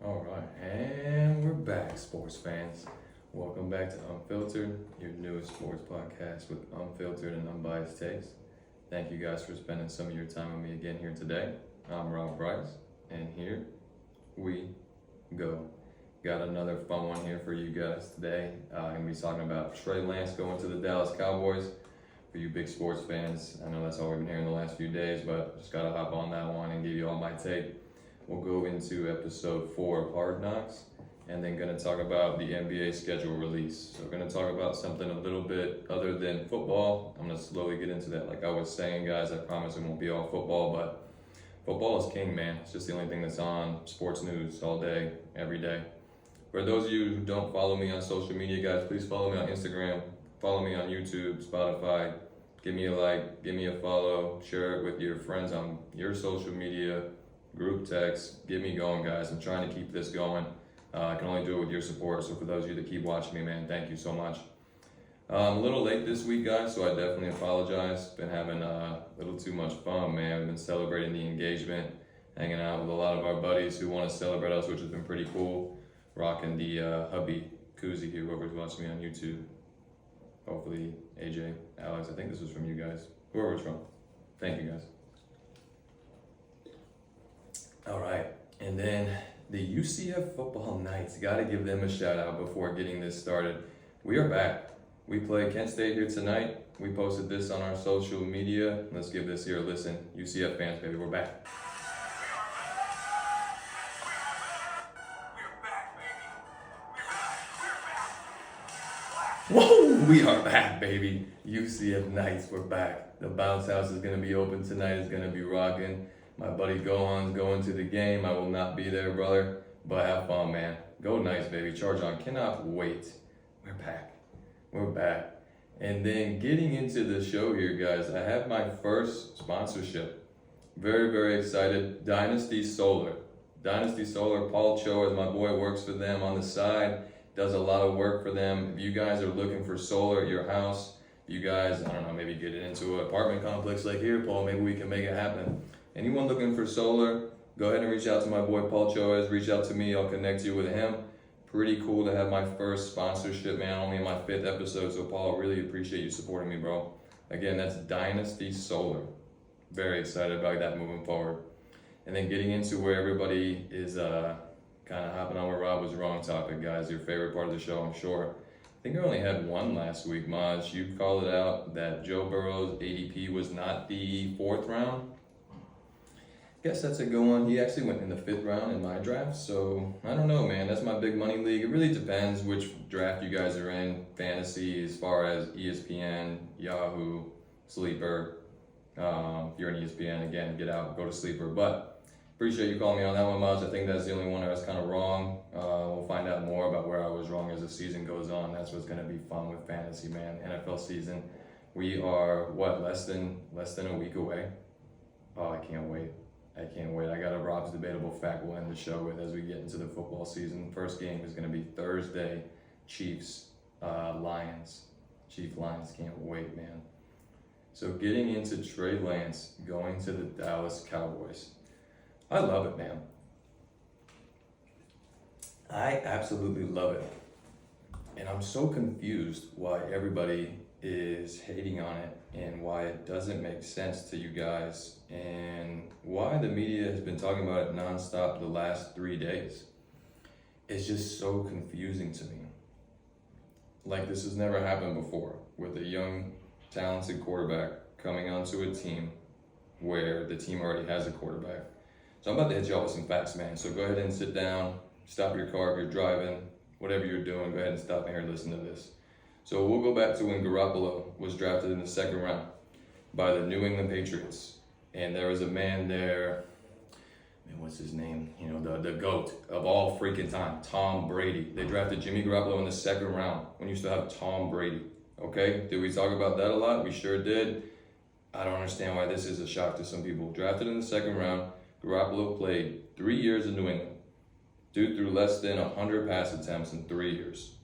All right, and we're back, sports fans. Welcome back to Unfiltered, your newest sports podcast with unfiltered and unbiased takes. Thank you guys for spending some of your time with me again here today. I'm Rob Bryce, and here we go. Got another fun one here for you guys today. I'm going to be talking about Trey Lance going to the Dallas Cowboys. For you big sports fans, I know that's all we've been hearing the last few days, but just got to hop on that one and give you all my take. We'll go into episode 4 of Hard Knocks, and then going to talk about the NBA schedule release. So we're going to talk about something a little bit other than football. I'm going to slowly get into that. Like I was saying, guys, I promise it won't be all football, but football is king, man. It's just the only thing that's on sports news all day, every day. For those of you who don't follow me on social media, guys, please follow me on Instagram, follow me on YouTube, Spotify. Give me a like, give me a follow, share it with your friends on your social media, group text. Get me going, guys. I'm trying to keep this going. I can only do it with your support. So for those of you that keep watching me, man, thank you so much. I'm a little late this week, guys, so I definitely apologize. Been having a little too much fun, man. We've been celebrating the engagement, hanging out with a lot of our buddies who want to celebrate us, which has been pretty cool. Rocking the hubby koozie here, whoever's watching me on YouTube. Hopefully, AJ, Alex, I think this was from you guys. Whoever it's from. Thank you, guys. All right, and then the UCF football Knights. Got to give them a shout out before getting this started. We are back. We play Kent State here tonight. We posted this on our social media. Let's give this here a listen. UCF fans, baby, we're back. Whoa, we are back, baby. UCF Knights, we're back. The bounce house is going to be open tonight. It's going to be rocking. My buddy Gohan's going to the game. I will not be there, brother, but have fun, man. Go Knights, baby. Charge on. Cannot wait. We're back. We're back. And then getting into the show here, guys, I have my first sponsorship. Very, very excited. Dynasty Solar. Dynasty Solar, Paul Cho, as my boy, works for them on the side. Does a lot of work for them. If you guys are looking for solar at your house, you guys, I don't know, maybe get it into an apartment complex like here, Paul, maybe we can make it happen. Anyone looking for solar, go ahead and reach out to my boy Paul Choez. Reach out to me, I'll connect you with him. Pretty cool to have my first sponsorship, man, only in my 5th episode. So Paul, really appreciate you supporting me, bro. Again, that's Dynasty Solar. Very excited about that moving forward. And then getting into where everybody is kind of hopping on where Rob was wrong topic, guys. Your favorite part of the show, I'm sure. I think I only had one last week, Maj. You called it out that Joe Burrow's ADP was not the 4th round. Guess that's a good one. He actually went in the 5th round in my draft, so I don't know, man. That's my big money league. It really depends which draft you guys are in. Fantasy, as far as ESPN, Yahoo, Sleeper. If you're in ESPN, again, get out, go to Sleeper. But appreciate you calling me on that one, Maj. I think that's the only one I was kind of wrong. We'll find out more about where I was wrong as the season goes on. That's what's going to be fun with fantasy, man. NFL season. We are, less than a week away. Oh, I can't wait. I can't wait. I got a Rob's Debatable fact we'll end the show with as we get into the football season. First game is going to be Thursday, Chiefs, Lions. Chief Lions, can't wait, man. So getting into Trey Lance going to the Dallas Cowboys. I love it, man. I absolutely love it. And I'm so confused why everybody is hating on it and why it doesn't make sense to you guys and why the media has been talking about it nonstop the last 3 days. It's just so confusing to me. Like, this has never happened before with a young, talented quarterback coming onto a team where the team already has a quarterback. So I'm about to hit y'all with some facts, man. So go ahead and sit down, stop your car if you're driving, whatever you're doing, go ahead and stop in here and listen to this. So we'll go back to when Garoppolo was drafted in the 2nd round by the New England Patriots. And there was a man there, man, what's his name? You know, the GOAT of all freaking time, Tom Brady. They drafted Jimmy Garoppolo in the 2nd round when you still have Tom Brady. Okay, did we talk about that a lot? We sure did. I don't understand why this is a shock to some people. Drafted in the 2nd round, Garoppolo played 3 years in New England. Dude threw less than 100 pass attempts in 3 years.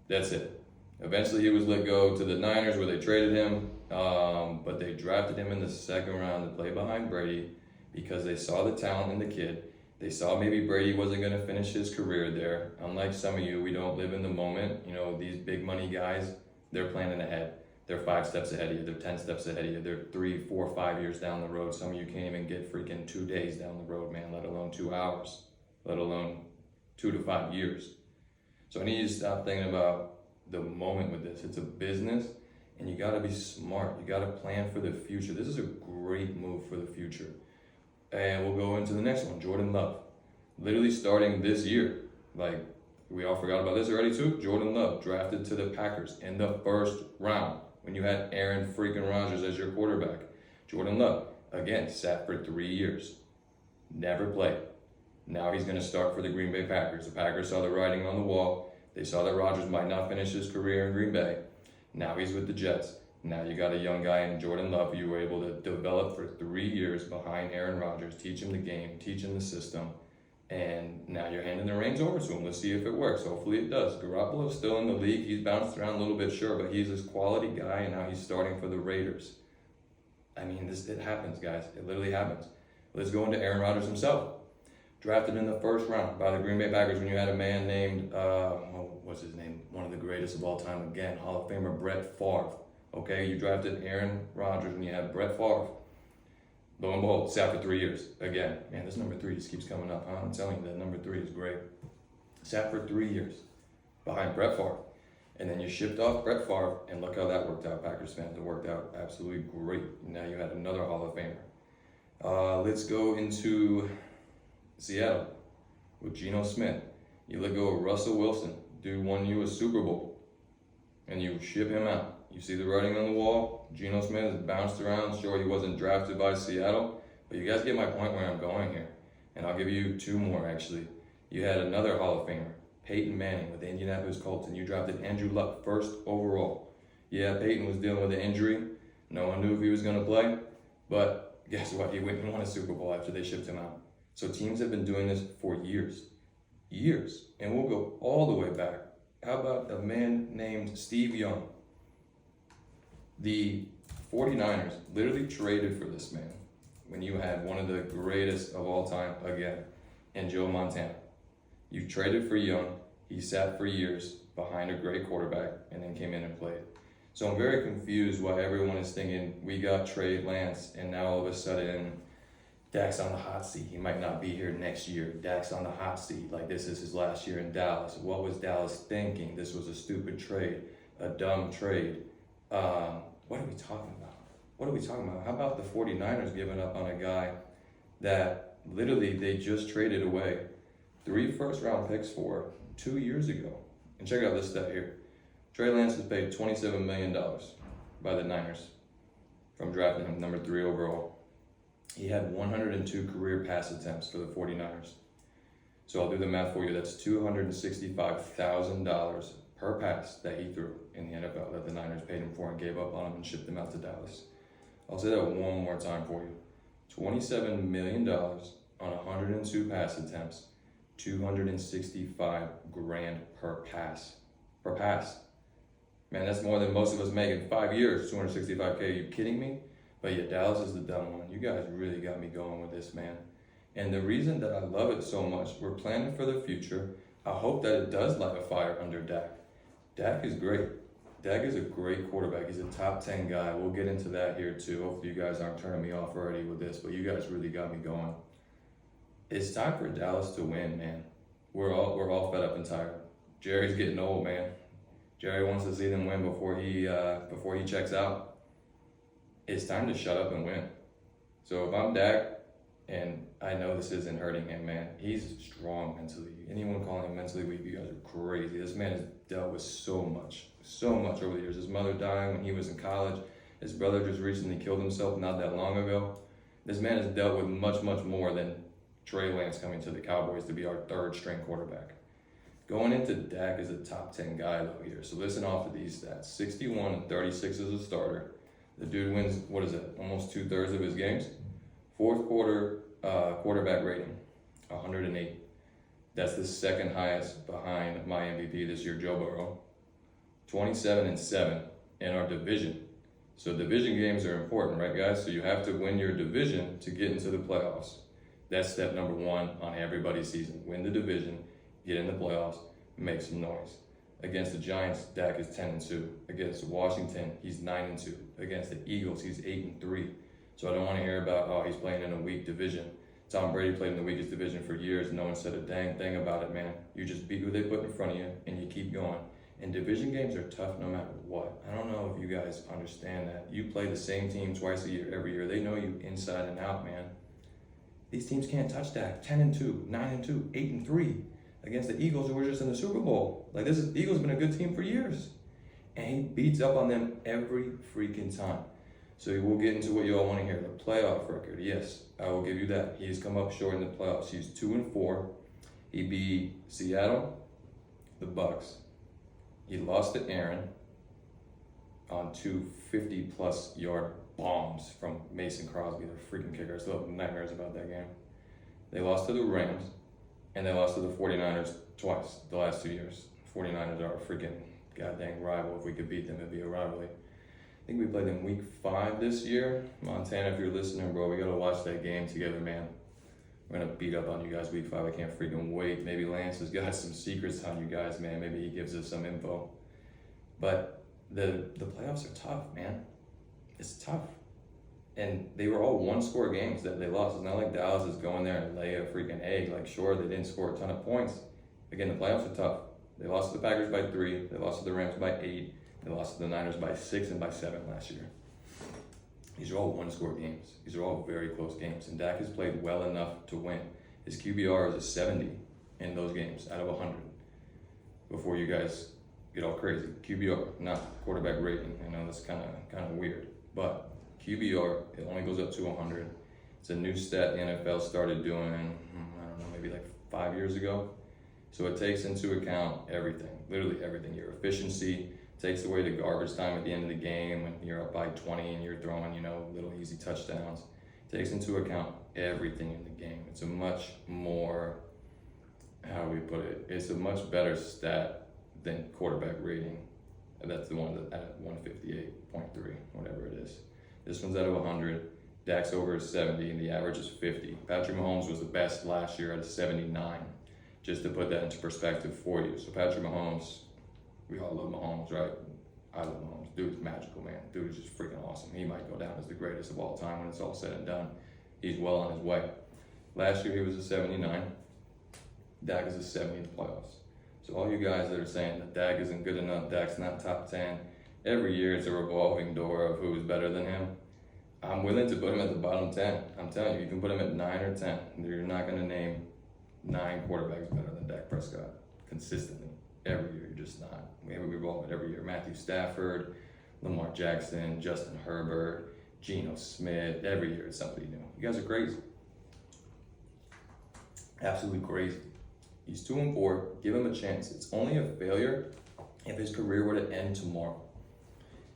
That's it. Eventually he was let go to the Niners where they traded him, but they drafted him in the 2nd round to play behind Brady because they saw the talent in the kid They saw maybe Brady wasn't going to finish his career there. Unlike some of you, we don't live in the moment. You know, these big money guys, they're planning ahead. They're 5 steps ahead of you. They're 10 steps ahead of you. They're 3, 4, 5 years down the road. Some of you can't even get freaking 2 days down the road, man, let alone 2 hours, let alone 2 to 5 years. So I need you to stop thinking about the moment with this. It's a business, and you got to be smart. You got to plan for the future. This is a great move for the future. And we'll go into the next one, Jordan Love. Literally starting this year, like we all forgot about this already too. Jordan Love drafted to the Packers in the first round when you had Aaron freaking Rodgers as your quarterback. Jordan Love, again, sat for 3 years. Never played. Now he's going to start for the Green Bay Packers. The Packers saw the writing on the wall. They saw that Rodgers might not finish his career in Green Bay. Now he's with the Jets. Now you got a young guy in Jordan Love who you were able to develop for 3 years behind Aaron Rodgers, teach him the game, teach him the system, and now you're handing the reins over to him. Let's see if it works. Hopefully it does. Garoppolo's still in the league. He's bounced around a little bit, sure, but he's this quality guy, and now he's starting for the Raiders. I mean, it happens, guys. It literally happens. Let's go into Aaron Rodgers himself. Drafted in the first round by the Green Bay Packers when you had a man named, what's his name? One of the greatest of all time, again, Hall of Famer Brett Favre. Okay, you drafted Aaron Rodgers when you had Brett Favre. Lo and behold, sat for 3 years. Again, man, this number 3 just keeps coming up. Huh? I'm telling you, that number 3 is great. Sat for 3 years behind Brett Favre. And then you shipped off Brett Favre, and look how that worked out, Packers fans. It worked out absolutely great. Now you had another Hall of Famer. Let's go into Seattle with Geno Smith. You let go of Russell Wilson. Dude won you a Super Bowl. And you ship him out. You see the writing on the wall. Geno Smith has bounced around. Sure, he wasn't drafted by Seattle, but you guys get my point where I'm going here. And I'll give you 2 more, actually. You had another Hall of Famer, Peyton Manning with the Indianapolis Colts, and you drafted Andrew Luck first overall. Yeah, Peyton was dealing with an injury. No one knew if he was going to play, but guess what? He went and won a Super Bowl after they shipped him out. So teams have been doing this for years. And we'll go all the way back. How about a man named Steve Young? The 49ers literally traded for this man when you had one of the greatest of all time, again, in Joe Montana. You traded for Young. He sat for years behind a great quarterback and then came in and played. So I'm very confused why everyone is thinking we got Trey Lance and now all of a sudden Dak's on the hot seat. He might not be here next year. Dak's on the hot seat. Like this is his last year in Dallas. What was Dallas thinking? This was a stupid trade, a dumb trade. What are we talking about? How about the 49ers giving up on a guy that literally they just traded away 3 first-round picks for 2 years ago? And check out this stat here. Trey Lance was paid $27 million by the Niners from drafting him number 3 overall. He had 102 career pass attempts for the 49ers. So I'll do the math for you. That's $265,000 per pass that he threw in the NFL that the Niners paid him for and gave up on him and shipped him out to Dallas. I'll say that one more time for you. $27 million on 102 pass attempts, $265,000 per pass. Per pass. Man, that's more than most of us make in 5 years, $265K. Are you kidding me? But yeah, Dallas is the dumb one. You guys really got me going with this, man. And the reason that I love it so much, we're planning for the future. I hope that it does light a fire under Dak. Dak is great. Dak is a great quarterback. He's a top 10 guy. We'll get into that here too. Hopefully you guys aren't turning me off already with this, but you guys really got me going. It's time for Dallas to win, man. We're all fed up and tired. Jerry's getting old, man. Jerry wants to see them win before he checks out. It's time to shut up and win. So if I'm Dak, and I know this isn't hurting him, man. He's strong mentally. Anyone calling him mentally weak, you guys are crazy. This man has dealt with so much over the years. His mother dying when he was in college. His brother just recently killed himself not that long ago. This man has dealt with much more than Trey Lance coming to the Cowboys to be our 3rd string quarterback. Going into Dak is a top 10 guy though here. So listen off of these stats. 61 and 36 as a starter. The dude wins, almost 2/3 of his games. 4th quarter quarterback rating, 108. That's the 2nd highest behind my MVP this year, Joe Burrow. 27-7 in our division. So division games are important, right, guys? So you have to win your division to get into the playoffs. That's step number one on everybody's season. Win the division, get in the playoffs, make some noise. Against the Giants, Dak is 10-2. Against Washington, he's 9-2. Against the Eagles, he's 8-3. So I don't want to hear about, oh, he's playing in a weak division. Tom Brady played in the weakest division for years. No one said a dang thing about it, man. You just beat who they put in front of you, and you keep going. And division games are tough no matter what. I don't know if you guys understand that. You play the same team twice a year, every year. They know you inside and out, man. These teams can't touch Dak. 10-2, 9-2, 8-3 against the Eagles, who were just in the Super Bowl. Like, Eagles been a good team for years. And he beats up on them every freaking time. So we'll get into what you all want to hear. The playoff record, yes, I will give you that. He's come up short in the playoffs. He's 2-4. He beat Seattle, the Bucks. He lost to Aaron on 2 50-plus yard bombs from Mason Crosby, the freaking kicker. I still have nightmares about that game. They lost to the Rams, and they lost to the 49ers twice the last 2 years. 49ers are a freaking goddamn rival. If we could beat them, it'd be a rivalry. I think we played them week 5 this year. Montana, if you're listening, bro, we got to watch that game together, man. We're going to beat up on you guys week 5. I can't freaking wait. Maybe Lance has got some secrets on you guys, man. Maybe he gives us some info. But the playoffs are tough, man. It's tough. And they were all one-score games that they lost. It's not like Dallas is going there and lay a freaking egg. Like, sure, they didn't score a ton of points. Again, the playoffs are tough. They lost to the Packers by 3. They lost to the Rams by 8. They lost to the Niners by 6 and by 7 last year. These are all one-score games. These are all very close games. And Dak has played well enough to win. His QBR is a 70 in those games out of 100. Before you guys get all crazy. QBR, not quarterback rating. I know that's kind of weird. But QBR, it only goes up to 100. It's a new stat the NFL started doing, I don't know, maybe like 5 years ago. So it takes into account everything, literally everything. Your efficiency, takes away the garbage time at the end of the game when you're up by 20 and you're throwing, little easy touchdowns. Takes into account everything in the game. It's a much more, how do we put it? It's a much better stat than quarterback rating. And that's the one that at 158.3, whatever it is. This one's out of 100. Dak's over 70 and the average is 50. Patrick Mahomes was the best last year at 79. Just to put that into perspective for you. So Patrick Mahomes, we all love Mahomes, right? I love Mahomes. Dude's magical, man. Dude is just freaking awesome. He might go down as the greatest of all time when it's all said and done. He's well on his way. Last year he was a 79. Dak is a 70 in the playoffs. So all you guys that are saying that Dak isn't good enough, Dak's not top 10, every year it's a revolving door of who's better than him. I'm willing to put him at the bottom 10. I'm telling you, you can put him at 9 or 10. You're not going to name 9 quarterbacks better than Dak Prescott consistently. Every year, you're just not. We revolve it every year. Matthew Stafford, Lamar Jackson, Justin Herbert, Geno Smith. Every year it's somebody new. You guys are crazy. Absolutely crazy. He's 2-4. Give him a chance. It's only a failure if his career were to end tomorrow.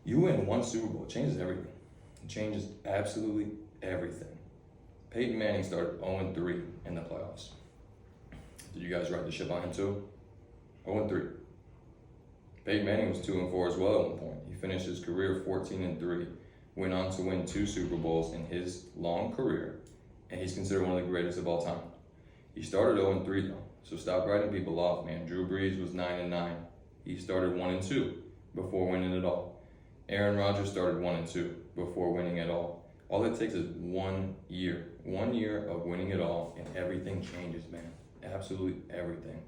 You win one Super Bowl. It changes everything. It changes absolutely everything. Peyton Manning started 0-3 in the playoffs. Did you guys ride the ship on him too? 0-3. Peyton Manning was 2-4 as well at one point. He finished his career 14-3, went on to win 2 Super Bowls in his long career, and he's considered one of the greatest of all time. He started 0-3 though, so stop writing people off, man. Drew Brees was 9-9. He started 1-2 before winning it all. Aaron Rodgers started 1-2 before winning it all. All it takes is 1 year. 1 year of winning it all, and everything changes, man. Absolutely everything.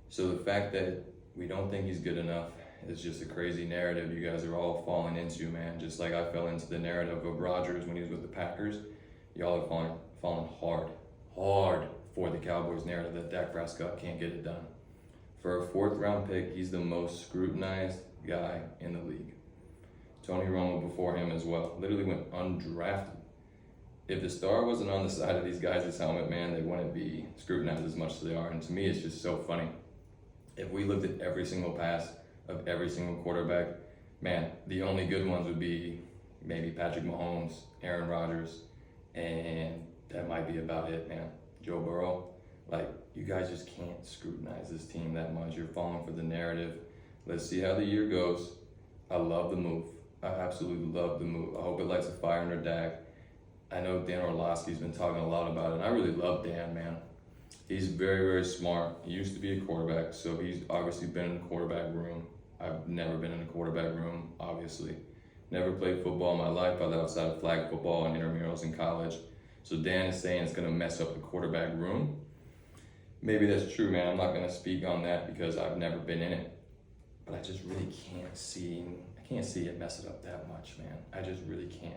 So the fact that we don't think he's good enough is just a crazy narrative you guys are all falling into, man. Just like I fell into the narrative of Rodgers when he was with the Packers. Y'all are falling hard for the Cowboys narrative that Dak Prescott can't get it done. For a 4th round pick, he's the most scrutinized guy in the league. Tony Romo before him as well. Literally went undrafted. If the star wasn't on the side of these guys' helmet, man, they wouldn't be scrutinized as much as they are. And to me, it's just so funny. If we looked at every single pass of every single quarterback, man, the only good ones would be maybe Patrick Mahomes, Aaron Rodgers, and that might be about it, man. Joe Burrow. Like, you guys just can't scrutinize this team that much. You're falling for the narrative. Let's see how the year goes. I love the move. I absolutely love the move. I hope it lights a fire under Dak. I know Dan Orlovsky's been talking a lot about it, and I really love Dan, man. He's very, very smart. He used to be a quarterback, so he's obviously been in the quarterback room. I've never been in a quarterback room, obviously. Never played football in my life other outside of flag football and intramurals in college. So Dan is saying it's going to mess up the quarterback room. Maybe that's true, man. I'm not going to speak on that because I've never been in it. But I just really can't see it mess it up that much, man. I just really can't.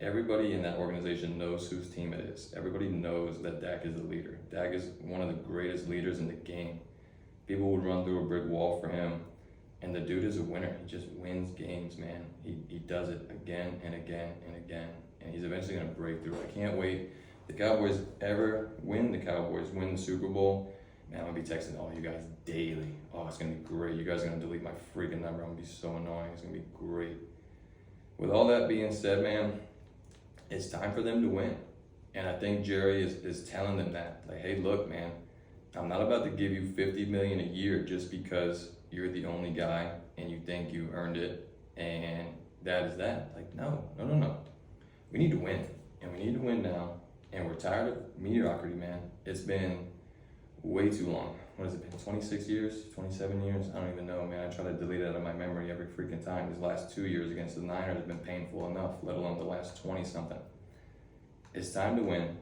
Everybody in that organization knows whose team it is. Everybody knows that Dak is the leader. Dak is one of the greatest leaders in the game. People would run through a brick wall for him, and the dude is a winner. He just wins games, man. He does it again and again and again, and he's eventually going to break through. I can't wait. The Cowboys ever win, the Cowboys win the Super Bowl, man, I'm going to be texting all you guys daily. Oh, it's going to be great. You guys are going to delete my freaking number. I'm going to be so annoying. It's going to be great. With all that being said, man, it's time for them to win. And I think Jerry is telling them that. Like, hey, look, man, I'm not about to give you $50 million a year just because you're the only guy and you think you earned it and that is that. Like, no. We need to win. And we need to win now. And we're tired of mediocrity, man. It's been way too long. What has it been, 26 years, 27 years? I don't even know, man. I try to delete it out of my memory every freaking time. These last 2 years against the Niners have been painful enough, let alone the last 20-something. It's time to win,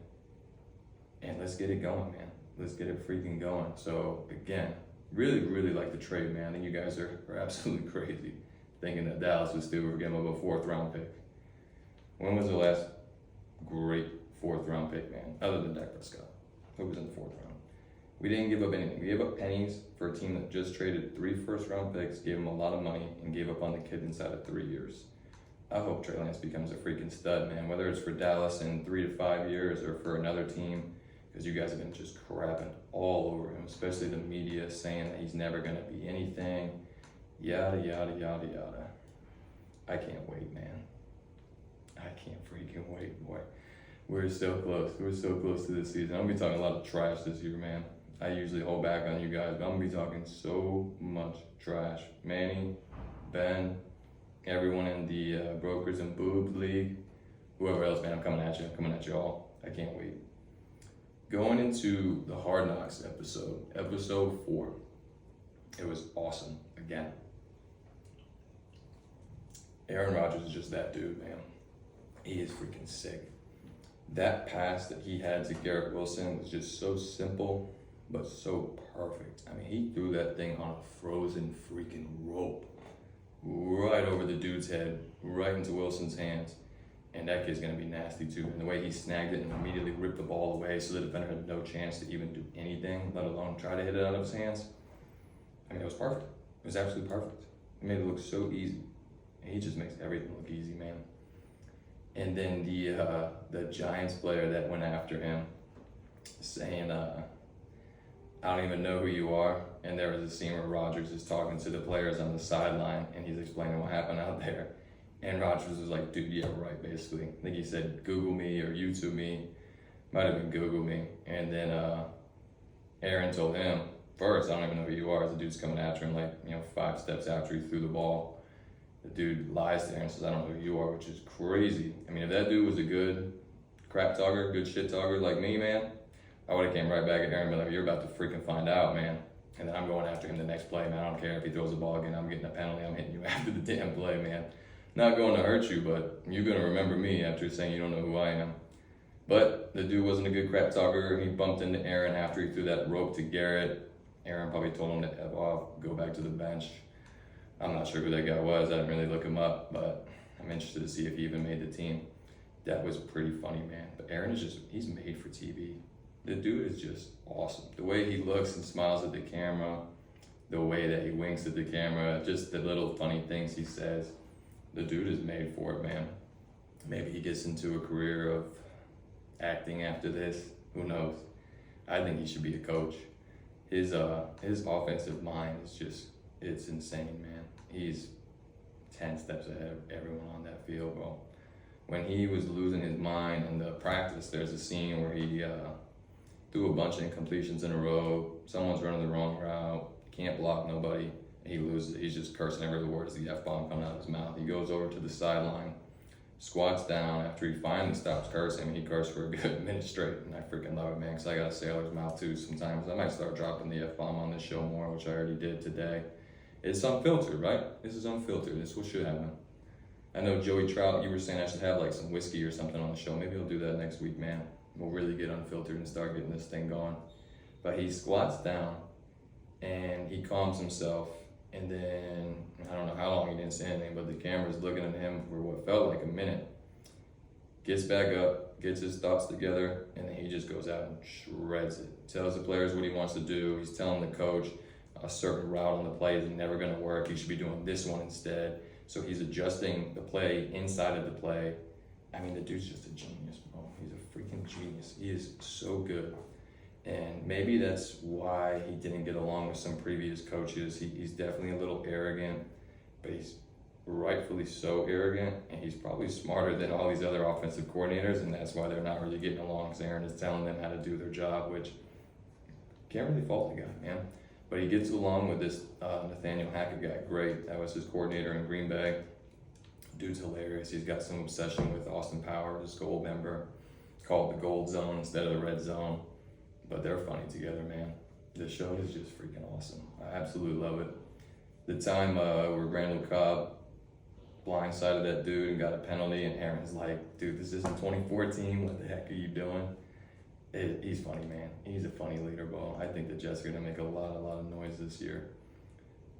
and let's get it going, man. Let's get it freaking going. So, again, really, really like the trade, man. I think you guys are absolutely crazy thinking that Dallas was still giving up a 4th-round pick. When was the last great 4th-round pick, man, other than Dak Prescott? Who was in the 4th round? We didn't give up anything. We gave up pennies for a team that just traded 3 first-round picks, gave them a lot of money, and gave up on the kid inside of 3 years. I hope Trey Lance becomes a freaking stud, man, whether it's for Dallas in 3 to 5 years or for another team, because you guys have been just crapping all over him, especially the media saying that he's never going to be anything, yada, yada, yada, yada. I can't wait, man. I can't freaking wait, boy. We're so close. We're so close to this season. I'm going to be talking a lot of trash this year, man. I usually hold back on you guys, but I'm going to be talking so much trash. Manny, Ben, everyone in the Brokers and Boobs League, whoever else, man, I'm coming at you. I'm coming at you all. I can't wait. Going into the Hard Knocks episode 4. It was awesome, again. Aaron Rodgers is just that dude, man. He is freaking sick. That pass that he had to Garrett Wilson was just so simple, but so perfect. I mean, he threw that thing on a frozen freaking rope, right over the dude's head, right into Wilson's hands. And that kid's going to be nasty too. And the way he snagged it and immediately ripped the ball away so the defender had no chance to even do anything, let alone try to hit it out of his hands. I mean, it was perfect. It was absolutely perfect. It made it look so easy. And he just makes everything look easy, man. And then the Giants player that went after him saying, I don't even know who you are. And there was a scene where Rodgers is talking to the players on the sideline and he's explaining what happened out there. And Rodgers was like, dude, yeah, right, basically. I think he said, Google me or YouTube me. Might have been Google me. And then Aaron told him, first, I don't even know who you are. The dude's coming after him, 5 steps after he threw the ball. The dude lies to Aaron and says, I don't know who you are, which is crazy. I mean, if that dude was a good crap talker, good shit talker like me, man, I would have came right back at Aaron and been like, you're about to freaking find out, man. And then I'm going after him the next play, man. I don't care if he throws the ball again. I'm getting a penalty. I'm hitting you after the damn play, man. Not going to hurt you, but you're going to remember me after saying you don't know who I am. But the dude wasn't a good crap talker. He bumped into Aaron after he threw that rope to Garrett. Aaron probably told him to F off, go back to the bench. I'm not sure who that guy was. I didn't really look him up, but I'm interested to see if he even made the team. That was pretty funny, man. But Aaron is he's made for TV. The dude is just awesome. The way he looks and smiles at the camera, the way that he winks at the camera, just the little funny things he says. The dude is made for it, man. Maybe he gets into a career of acting after this. Who knows? I think he should be a coach. His offensive mind is just, it's insane, man. He's 10 steps ahead of everyone on that field, bro. When he was losing his mind in the practice, there's a scene where he threw a bunch of incompletions in a row. Someone's running the wrong route. Can't block nobody. He loses. He's just cursing every word as the F-bomb coming out of his mouth. He goes over to the sideline, squats down after he finally stops cursing. He cursed for a good minute straight, and I freaking love it, man, because I got a sailor's mouth too sometimes. I might start dropping the F-bomb on this show more, which I already did today. It's unfiltered, right? This is unfiltered. This is what should happen. I know Joey Trout, you were saying I should have like some whiskey or something on the show. Maybe I'll do that next week, man. We'll really get unfiltered and start getting this thing going. But he squats down and he calms himself, and then I don't know how long he didn't say anything, but the camera's looking at him for what felt like a minute. Gets back up, gets his thoughts together, and then he just goes out and shreds it. Tells the players what he wants to do. He's telling the coach a certain route on the play is never going to work. You should be doing this one instead. So he's adjusting the play inside of the play. I mean, the dude's just a genius, bro. He's a freaking genius. He is so good. And maybe that's why he didn't get along with some previous coaches. He's definitely a little arrogant, but he's rightfully so arrogant, and he's probably smarter than all these other offensive coordinators, and that's why they're not really getting along, because Aaron is telling them how to do their job, which can't really fault the guy, man. But he gets along with this Nathaniel Hackett guy. Great. That was his coordinator in Green Bay. Dude's hilarious. He's got some obsession with Austin Powers, his Gold member, called the Gold Zone instead of the Red Zone. But they're funny together, man. The show is just freaking awesome. I absolutely love it. The time where Randall Cobb blindsided that dude and got a penalty, and Aaron's like, dude, this isn't 2014. What the heck are you doing? He's funny, man. He's a funny leader, bro. I think the Jets are going to make a lot of noise this year.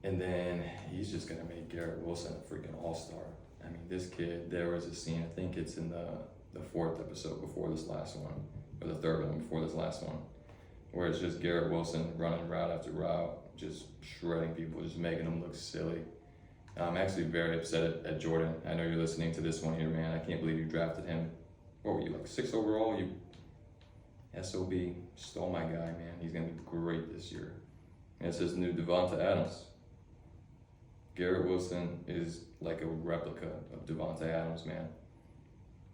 And then he's just going to make Garrett Wilson a freaking all-star. I mean, this kid, there was a scene, I think it's in the fourth episode before this last one, or the third one before this last one, where it's just Garrett Wilson running route after route, just shredding people, just making them look silly. I'm actually very upset at Jordan. I know you're listening to this one here, man. I can't believe you drafted him. What were you, like 6 overall? You SOB, stole my guy, man. He's going to be great this year. And it's his new Devonta Adams. Garrett Wilson is like a replica of Devonta Adams, man.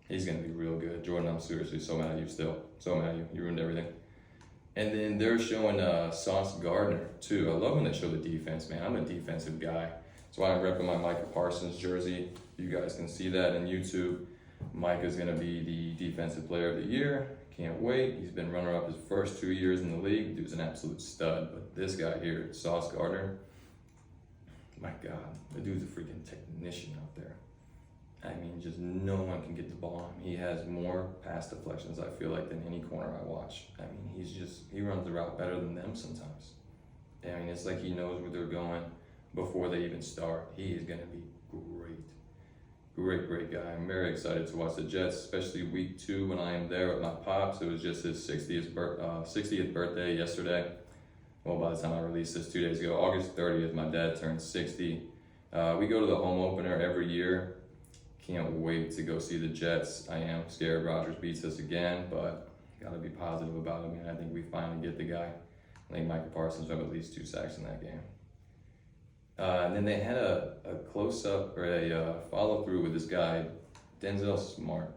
He's going to be real good. Jordan, I'm seriously so mad at you still. So mad at you. You ruined everything. And then they're showing Sauce Gardner, too. I love when they show the defense, man. I'm a defensive guy. That's why I'm repping my Micah Parsons jersey. You guys can see that on YouTube. Micah's going to be the Defensive Player of the Year. Can't wait. He's been runner-up his first 2 years in the league. Dude's an absolute stud. But this guy here, Sauce Gardner, my God, the dude's a freaking technician out there. I mean, just no one can get the ball on him. He has more pass deflections, I feel like, than any corner I watch. I mean, he runs the route better than them sometimes. I mean, it's like he knows where they're going before they even start. He is going to be great. Great guy. I'm very excited to watch the Jets, especially week 2 when I am there with my pops. It was just his 60th birthday yesterday. Well, by the time I released this 2 days ago, August 30th, my dad turned 60. We go to the home opener every year. Can't wait to go see the Jets. I am scared Rodgers beats us again, but gotta be positive about it, man. I think we finally get the guy. I think Micah Parsons will have at least 2 sacks in that game. And then they had a close-up or a follow-through with this guy, Denzel Smart,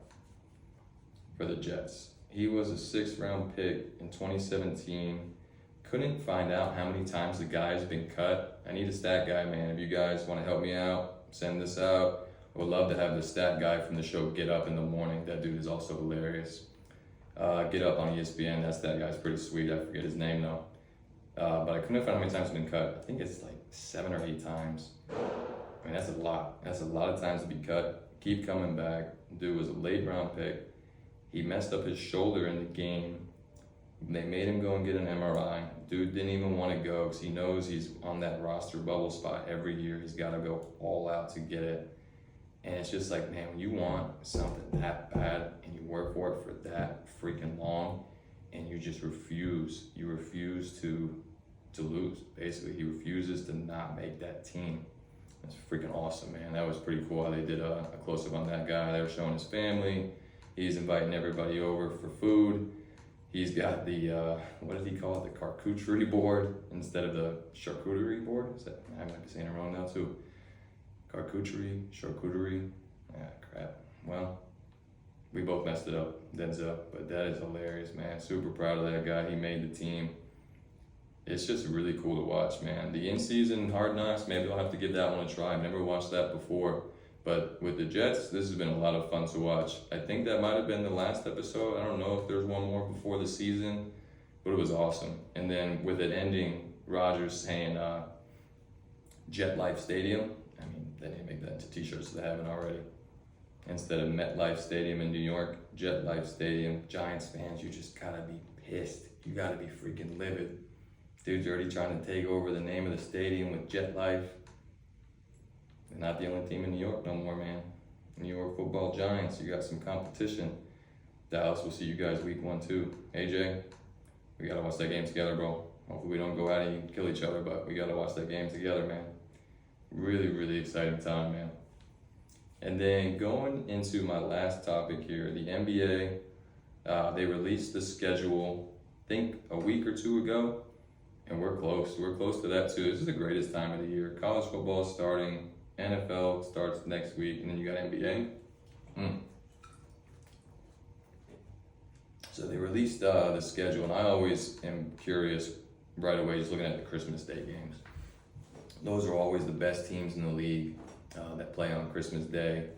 for the Jets. He was a 6th-round pick in 2017. Couldn't find out how many times the guy has been cut. I need a stat guy, man. If you guys want to help me out, send this out. I would love to have the stat guy from the show Get Up in the morning. That dude is also hilarious. Get Up on ESPN. That guy's pretty sweet. I forget his name though. But I couldn't find how many times it's been cut. I think it's like 7 or 8 times. I mean, that's a lot. That's a lot of times to be cut. Keep coming back. Dude was a late round pick. He messed up his shoulder in the game. They made him go and get an MRI. Dude didn't even want to go because he knows he's on that roster bubble spot every year. He's got to go all out to get it. And it's just like, man, when you want something that bad and you work for it for that freaking long and you just refuse to lose. Basically, he refuses to not make that team. That's freaking awesome, man. That was pretty cool how they did a close-up on that guy. They were showing his family. He's inviting everybody over for food. He's got the, what did he call it? The charcuterie board instead of the charcuterie board? I might be saying it wrong now too. Charcuterie. Ah, crap. Well, we both messed it up, Denzel, but that is hilarious, man. Super proud of that guy. He made the team. It's just really cool to watch, man. The in-season Hard Knocks, maybe I'll have to give that one a try. I've never watched that before. But with the Jets, this has been a lot of fun to watch. I think that might have been the last episode. I don't know if there's one more before the season, but it was awesome. And then with it ending, Rodgers saying Jet Life Stadium. I mean, they need to make that into t-shirts if they haven't already. Instead of MetLife Stadium in New York, Jet Life Stadium. Giants fans, you just gotta be pissed. You gotta be freaking livid. Dude's already trying to take over the name of the stadium with Jet Life. They're not the only team in New York no more, man. New York Football Giants, you got some competition. Dallas, we'll see you guys week 1 too. AJ, we gotta watch that game together, bro. Hopefully we don't go out and kill each other, but we gotta watch that game together, man. Really, really exciting time, man. And then going into my last topic here, the NBA, they released the schedule, I think a week or two ago, and we're close. We're close to that too. This is the greatest time of the year. College football is starting, NFL starts next week, and then you got NBA. So they released the schedule, and I always am curious right away just looking at the Christmas Day games. Those are always the best teams in the league that play on Christmas Day,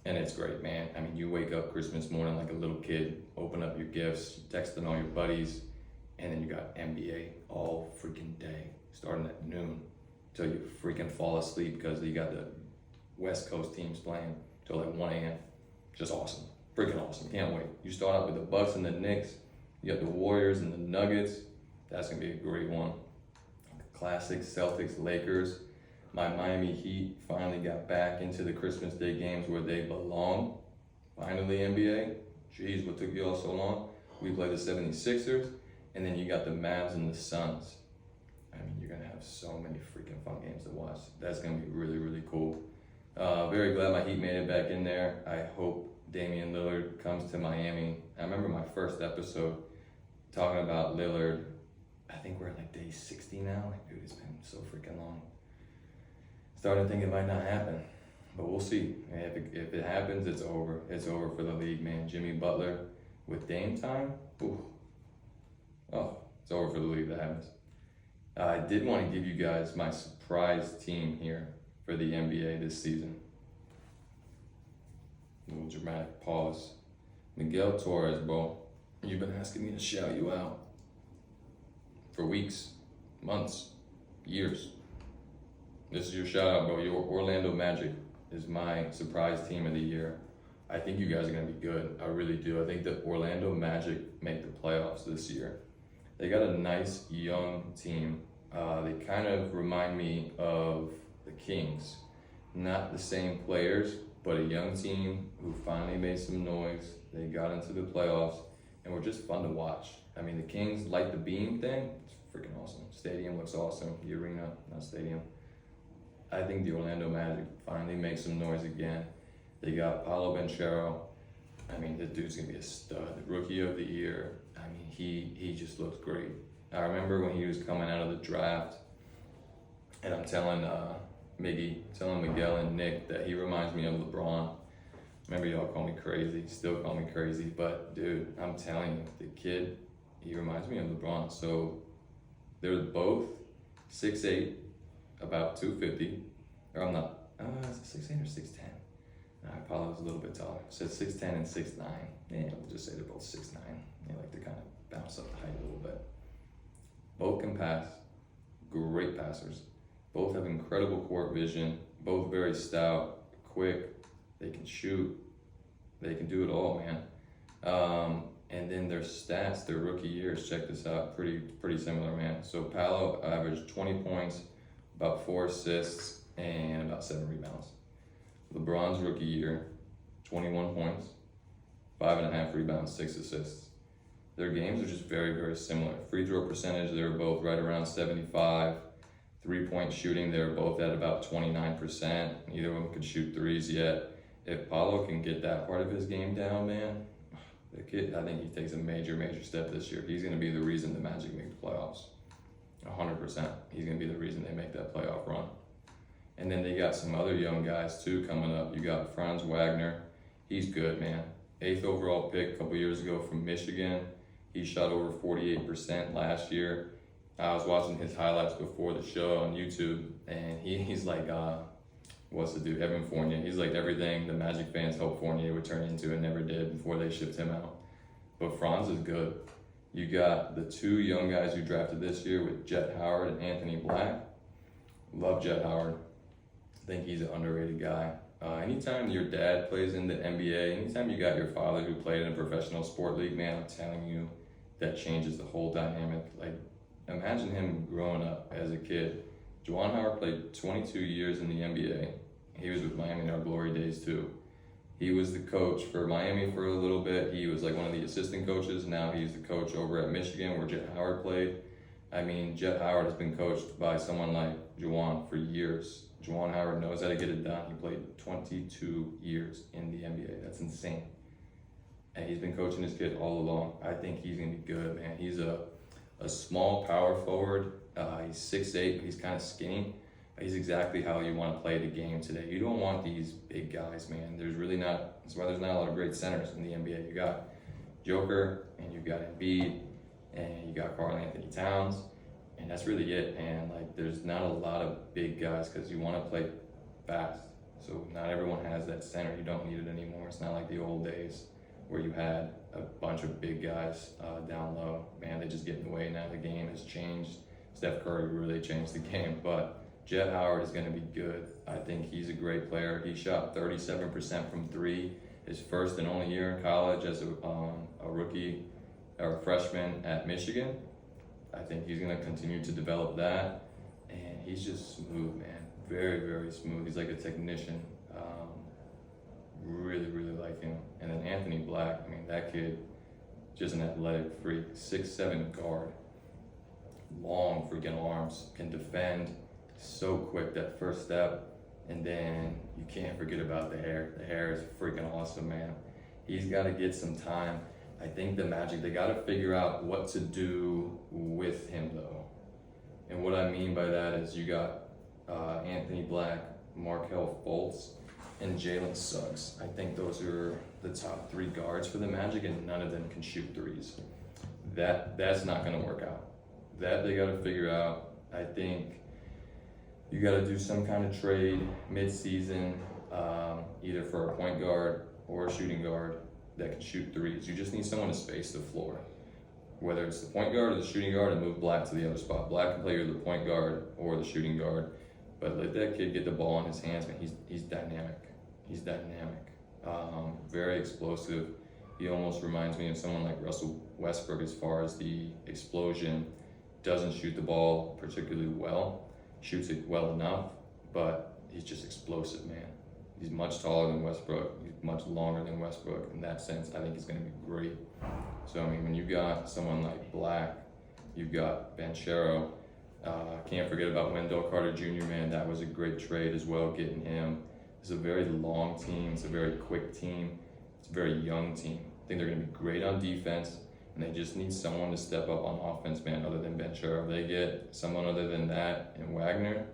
and it's great, man. I mean, you wake up Christmas morning like a little kid, open up your gifts, texting all your buddies, and then you got NBA all freaking day, starting at noon till you freaking fall asleep because you got the West Coast teams playing till like 1 a.m. Just awesome, freaking awesome. Can't wait. You start out with the Bucks and the Knicks. You got the Warriors and the Nuggets. That's gonna be a great one. Classic Celtics, Lakers. My Miami Heat finally got back into the Christmas Day games where they belong. Finally, NBA. Jeez, what took you all so long? We play the 76ers, and then you got the Mavs and the Suns. I mean, you're gonna have so many freaking fun games to watch. That's gonna be really, really cool. Very glad my Heat made it back in there. I hope Damian Lillard comes to Miami. I remember my first episode talking about Lillard. I think we're at like day 60 now. Like, dude, it's been so freaking long. Starting to think it might not happen, but we'll see. If it happens, it's over. It's over for the league, man. Jimmy Butler with Dame time. Ooh. Oh, it's over for the league if that happens. I did want to give you guys my surprise team here for the NBA this season. A little dramatic pause. Miguel Torres, bro. You've been asking me to shout you out for weeks, months, years. This is your shout out, bro. Your Orlando Magic is my surprise team of the year. I think you guys are going to be good. I really do. I think the Orlando Magic make the playoffs this year. They got a nice young team. They kind of remind me of the Kings. Not the same players, but a young team who finally made some noise. They got into the playoffs and were just fun to watch. I mean, the Kings like the beam thing. It's freaking awesome. Stadium looks awesome. The arena, not stadium. I think the Orlando Magic finally make some noise again. They got Paolo Banchero. I mean, this dude's gonna be a stud. Rookie of the year. I mean, he just looks great. I remember when he was coming out of the draft, and I'm telling Miguel and Nick that he reminds me of LeBron. Remember, y'all call me crazy, still call me crazy, but dude, I'm telling you, the kid, he reminds me of LeBron. So they're both 6'8", about 250, or I'm not, is it 6'8" or 6'10"? I probably was a little bit taller. So 6'10" and 6'9". Yeah, we'll just say they're both 6'9". They like to kind of bounce up the height a little bit. Both can pass, great passers. Both have incredible court vision, both very stout, quick, they can shoot, they can do it all, man. And then their stats, their rookie years, check this out, pretty similar, man. So Paolo averaged 20 points, about 4 assists, and about 7 rebounds. LeBron's rookie year, 21 points, 5.5 rebounds, 6 assists. Their games are just very, very similar. Free throw percentage, they're both right around 75. 3-point shooting, they're both at about 29%. Neither of them could shoot threes yet. If Paolo can get that part of his game down, man, the kid, I think he takes a major, major step this year. He's gonna be the reason the Magic make the playoffs. 100%. He's gonna be the reason they make that playoff run. And then they got some other young guys too coming up. You got Franz Wagner. He's good, man. 8th overall pick a couple years ago from Michigan. He shot over 48% last year. I was watching his highlights before the show on YouTube, and he's like what's the dude? Evan Fournier. He's like everything the Magic fans hoped Fournier would turn into and never did before they shipped him out. But Franz is good. You got the two young guys you drafted this year with Jet Howard and Anthony Black. Love Jet Howard. I think he's an underrated guy. Anytime your dad plays in the NBA, anytime you got your father who played in a professional sport league, man, I'm telling you, that changes the whole dynamic. Like, imagine him growing up as a kid. Juwan Howard played 22 years in the NBA. He was with Miami in our glory days too. He was the coach for Miami for a little bit. He was like one of the assistant coaches. Now he's the coach over at Michigan where Jet Howard played. I mean, Jet Howard has been coached by someone like Juwan for years. Juwan Howard knows how to get it done. He played 22 years in the NBA. That's insane. And he's been coaching this kid all along. I think he's going to be good, man. He's a small power forward. He's 6'8", but he's kind of skinny. He's exactly how you want to play the game today. You don't want these big guys, man. There's really not, that's why there's not a lot of great centers in the NBA. You got Joker, and you got Embiid, and you got Karl Anthony Towns, and that's really it, man. Like, there's not a lot of big guys because you want to play fast. So not everyone has that center. You don't need it anymore. It's not like the old days where you had a bunch of big guys down low. Man, they just get in the way now. The game has changed. Steph Curry really changed the game, but Jet Howard is going to be good. I think he's a great player. He shot 37% from three his first and only year in college as a rookie or a freshman at Michigan. I think he's going to continue to develop that. And he's just smooth, man. Very, very smooth. He's like a technician. Really, really like him. And then Anthony Black, I mean, that kid, just an athletic freak. 6'7" guard. Long freaking arms. Can defend. So quick, that first step. And then you can't forget about the hair. The hair is freaking awesome, man. He's got to get some time. I think the Magic, they got to figure out what to do with him, though. And what I mean by that is you got Anthony Black, Markelle Fultz, and Jalen Suggs. I think those are the top three guards for the Magic, and none of them can shoot threes. That's not going to work out. That they got to figure out. I think you got to do some kind of trade mid-season, either for a point guard or a shooting guard that can shoot threes. You just need someone to space the floor. Whether it's the point guard or the shooting guard, and move Black to the other spot. Black can play either the point guard or the shooting guard, but let that kid get the ball in his hands, man. He's dynamic. He's dynamic. Very explosive. He almost reminds me of someone like Russell Westbrook as far as the explosion. Doesn't shoot the ball particularly well. Shoots it well enough, but he's just explosive, man. He's much taller than Westbrook. He's much longer than Westbrook. In that sense, I think he's going to be great. So, I mean, when you got someone like Black, you've got Banchero. Can't forget about Wendell Carter Jr., man. That was a great trade as well, getting him. It's a very long team. It's a very quick team. It's a very young team. I think they're going to be great on defense, and they just need someone to step up on offense, man, other than Banchero. If they get someone other than that and Wagner,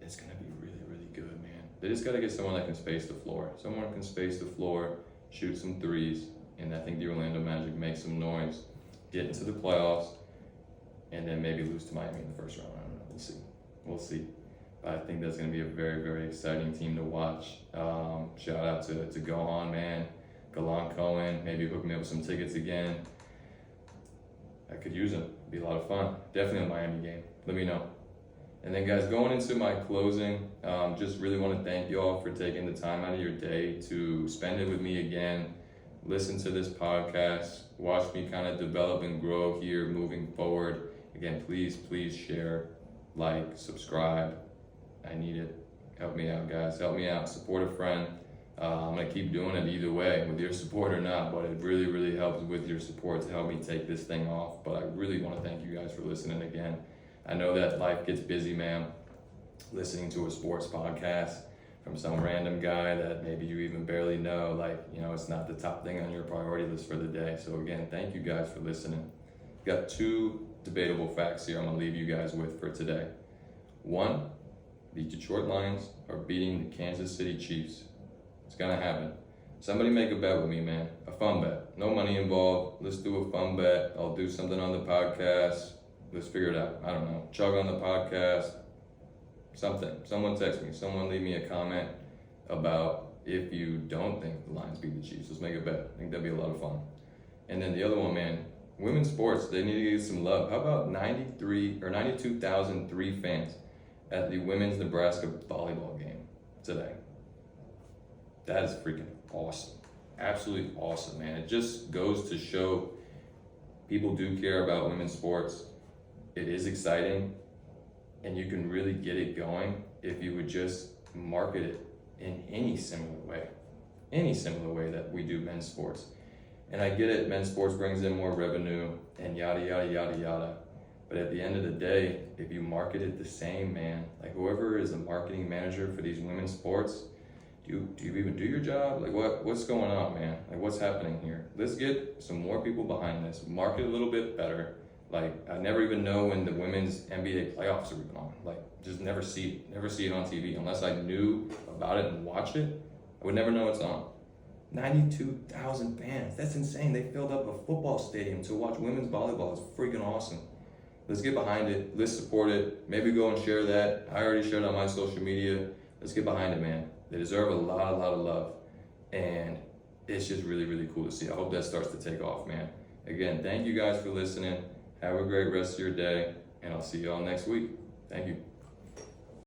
it's going to be really, really good, man. They just got to get someone that can space the floor. Someone can space the floor, shoot some threes, and I think the Orlando Magic make some noise, get into the playoffs, and then maybe lose to Miami in the first round. I don't know. We'll see. But I think that's going to be a very, very exciting team to watch. Shout out to Go On, man. Galan Cohen, maybe hook me up with some tickets again. I could use them. It'd be a lot of fun. Definitely a Miami game. Let me know. And then, guys, going into my closing, just really want to thank you all for taking the time out of your day to spend it with me again. Listen to this podcast. Watch me kind of develop and grow here moving forward. Again, please share, like, subscribe. I need it. Help me out, guys. Help me out. Support a friend. I'm going to keep doing it either way, with your support or not, but it really, really helps with your support to help me take this thing off. But I really want to thank you guys for listening again. I know that life gets busy, man. Listening to a sports podcast from some random guy that maybe you even barely know, it's not the top thing on your priority list for the day. So again, thank you guys for listening. Got two debatable facts here I'm going to leave you guys with for today. One, the Detroit Lions are beating the Kansas City Chiefs. It's going to happen. Somebody make a bet with me, man. A fun bet. No money involved. Let's do a fun bet. I'll do something on the podcast. Let's figure it out. I don't know. Chug on the podcast. Someone text me. Someone leave me a comment about if you don't think the Lions beat the Chiefs. Let's make a bet. I think that'd be a lot of fun. And then the other one, man, women's sports, they need to get some love. How about 92,003 fans at the women's Nebraska volleyball game today? That is freaking awesome. Absolutely awesome, man. It just goes to show people do care about women's sports. It is exciting, and you can really get it going if you would just market it in any similar way that we do men's sports. And I get it, men's sports brings in more revenue and yada, yada, yada, yada. But at the end of the day, if you market it the same, man, like whoever is a marketing manager for these women's sports, do you even do your job? Like what's going on, man? Like what's happening here? Let's get some more people behind this. Market a little bit better. Like I never even know when the women's NBA playoffs are even on. Like just never see it on TV unless I knew about it and watched it. I would never know it's on. 92,000 fans. That's insane. They filled up a football stadium to watch women's volleyball. It's freaking awesome. Let's get behind it. Let's support it. Maybe go and share that. I already shared on my social media. Let's get behind it, man. They deserve a lot of love. And it's just really, really cool to see. I hope that starts to take off, man. Again, thank you guys for listening. Have a great rest of your day. And I'll see you all next week. Thank you.